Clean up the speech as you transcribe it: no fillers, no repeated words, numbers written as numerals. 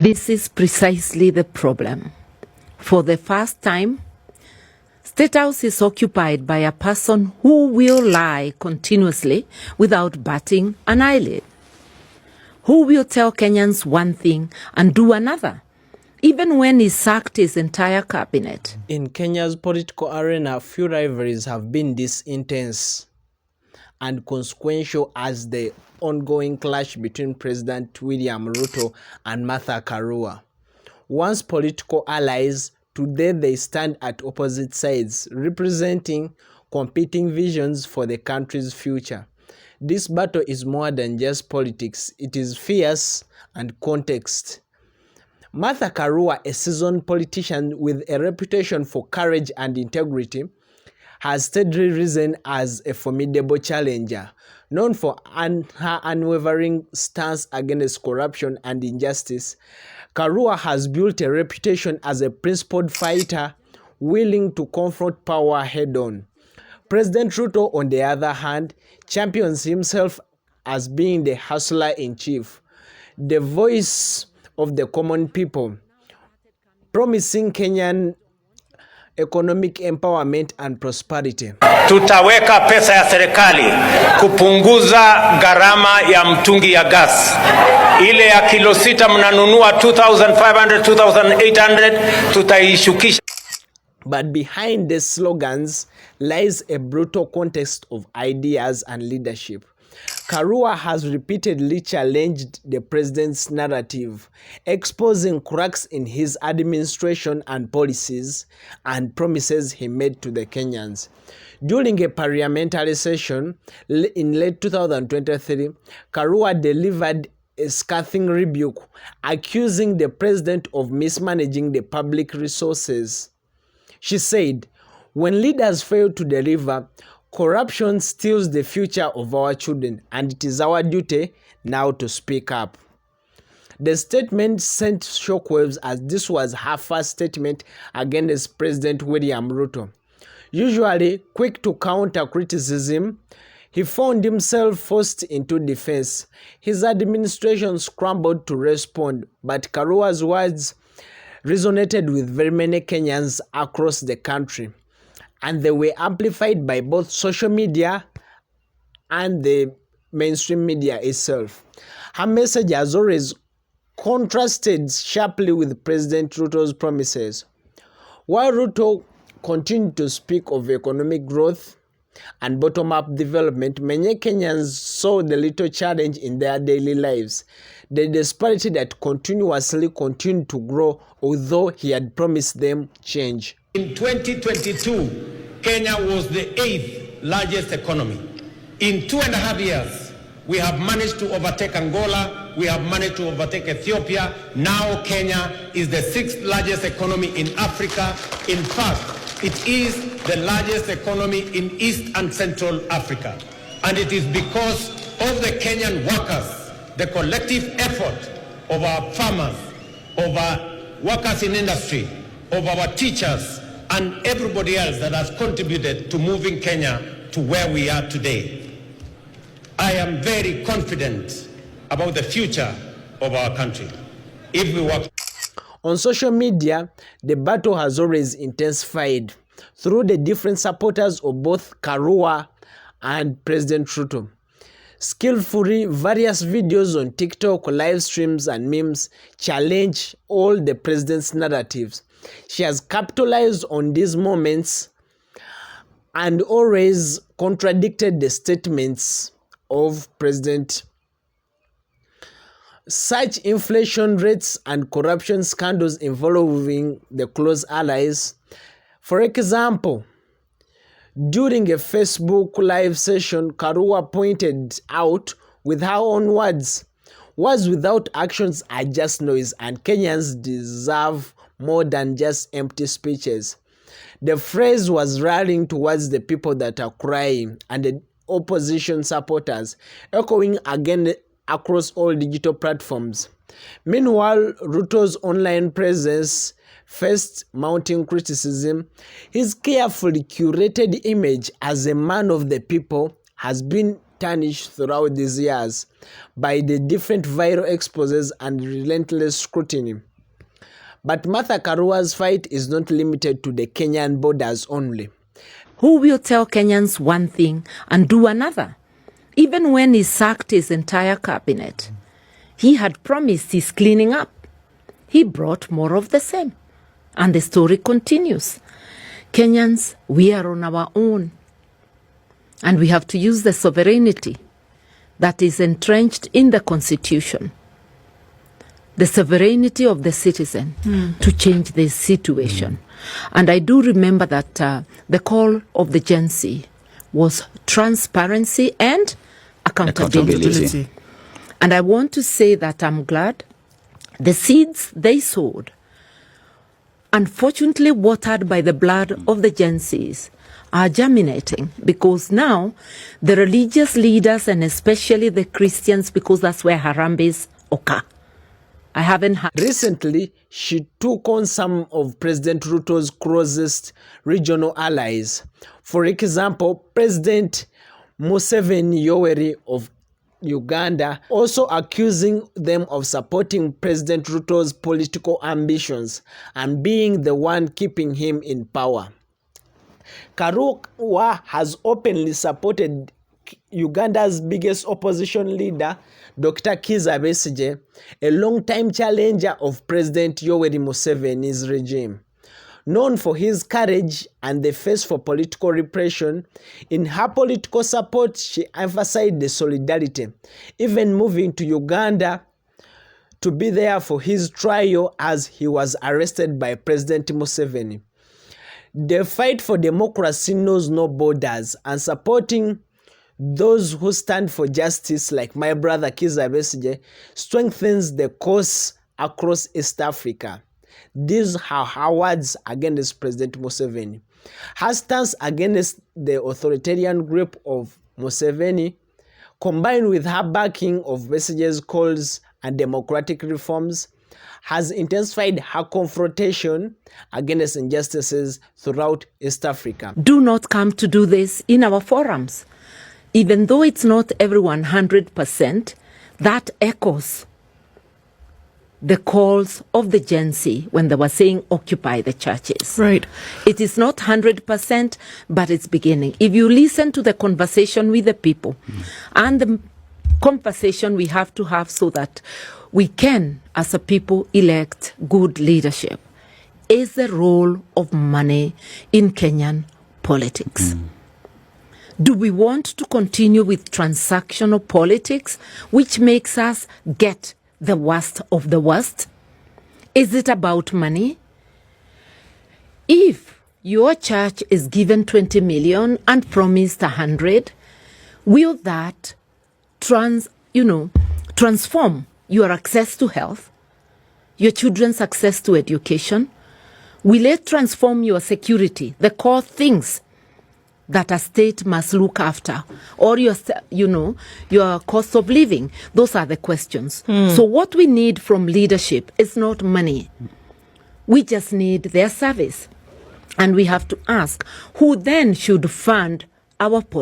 This is precisely the problem. For the first time, State House is occupied by a person who will lie continuously without batting an eyelid. Who will tell Kenyans one thing and do another, even when he sacked his entire cabinet. In Kenya's political arena, few rivalries have been this intense and consequential as the ongoing clash between President Wiliam Ruto and Karua. Once political allies, today they stand at opposite sides, representing competing visions for the country's future. This battle is more than just politics, it is fierce and context. Karua, a seasoned politician with a reputation for courage and integrity, has steadily risen as a formidable challenger. Known for her unwavering stance against corruption and injustice, Karua has built a reputation as a principled fighter willing to confront power head-on. President Ruto, on the other hand, champions himself as being the hustler-in-chief, the voice of the common people, promising Kenyan economic empowerment and prosperity. Tutaweka pesa ya serikali kupunguza gharama ya mtungi ya gas. Ile ya kilo 6 mnanunua 2,500, 2,800, tutaishukisha. But behind the slogans lies a brutal context of ideas and leadership. Karua has repeatedly challenged the president's narrative, exposing cracks in his administration and policies and promises he made to the Kenyans. During a parliamentary session in late 2023, Karua delivered a scathing rebuke, accusing the president of mismanaging the public resources. She said, "When leaders fail to deliver, corruption steals the future of our children, and it is our duty now to speak up." The statement sent shockwaves as this was her first statement against President William Ruto. Usually quick to counter criticism, he found himself forced into defense. His administration scrambled to respond, but Karua's words resonated with very many Kenyans across the country, and they were amplified by both social media and the mainstream media itself. Her message has always contrasted sharply with President Ruto's promises. While Ruto continued to speak of economic growth and bottom-up development, many Kenyans saw the little challenge in their daily lives. The disparity that continuously continued to grow, although he had promised them change. In 2022, Kenya was the 8th largest economy. In 2.5 years, we have managed to overtake Angola, we have managed to overtake Ethiopia. Now Kenya is the 6th largest economy in Africa. In fact, it is the largest economy in East and Central Africa. And it is because of the Kenyan workers, the collective effort of our farmers, of our workers in industry, of our teachers, and everybody else that has contributed to moving Kenya to where we are today. I am very confident about the future of our country if we work. On social media, the battle has always intensified through the different supporters of both Karua and President Ruto. Skillfully, various videos on TikTok, live streams, and memes challenge all the president's narratives. She has capitalized on these moments and always contradicted the statements of President. Such inflation rates and corruption scandals involving the close allies. For example, during a Facebook live session, Karua pointed out with her own words, "Words without actions are just noise, and Kenyans deserve more than just empty speeches." The phrase was rallying towards the people that are crying and the opposition supporters, echoing again across all digital platforms. Meanwhile, Ruto's online presence faced mounting criticism. His carefully curated image as a man of the people has been tarnished throughout these years by the different viral exposes and relentless scrutiny. But Martha Karua's fight is not limited to the Kenyan borders only. Who will tell Kenyans one thing and do another? Even when he sacked his entire cabinet, he had promised he's cleaning up. He brought more of the same. And the story continues. Kenyans, we are on our own. And we have to use the sovereignty that is entrenched in the Constitution, the sovereignty of the citizen, to change this situation. And I do remember that the call of the Gen Z was transparency and accountability. And I want to say that I'm glad the seeds they sowed, unfortunately watered by the blood of the Gen Zs, are germinating, because now the religious leaders, and especially the Christians, because that's where Harambes occur. I haven't heard. Recently, she took on some of President Ruto's closest regional allies. For example, President Museveni Yoweri of Uganda, also accusing them of supporting President Ruto's political ambitions and being the one keeping him in power. Karua has openly supported Uganda's biggest opposition leader, Dr. Kizza Besigye, a long-time challenger of President Yoweri Museveni's regime. Known for his courage and the face for political repression, in her political support, she emphasized the solidarity, even moving to Uganda to be there for his trial as he was arrested by President Museveni. The fight for democracy knows no borders, and supporting those who stand for justice, like my brother Kizza Besigye, strengthens the cause across East Africa. These are her words against President Museveni. Her stance against the authoritarian grip of Museveni, combined with her backing of Besigye's calls and democratic reforms, has intensified her confrontation against injustices throughout East Africa. Do not come to do this in our forums. Even though it's not everyone 100%, that echoes the calls of the Gen Z when they were saying occupy the churches. Right. It is not 100%, but it's beginning. If you listen to the conversation with the people and the conversation we have to have so that we can, as a people, elect good leadership, is the role of money in Kenyan politics. Do we want to continue with transactional politics, which makes us get the worst of the worst? Is it about money? If your church is given 20 million and promised 100, will that transform your access to health, your children's access to education? Will it transform your security, the core things that a state must look after, or your cost of living? Those are the questions. So what we need from leadership is not money. We just need their service. And we have to ask, who then should fund our policy?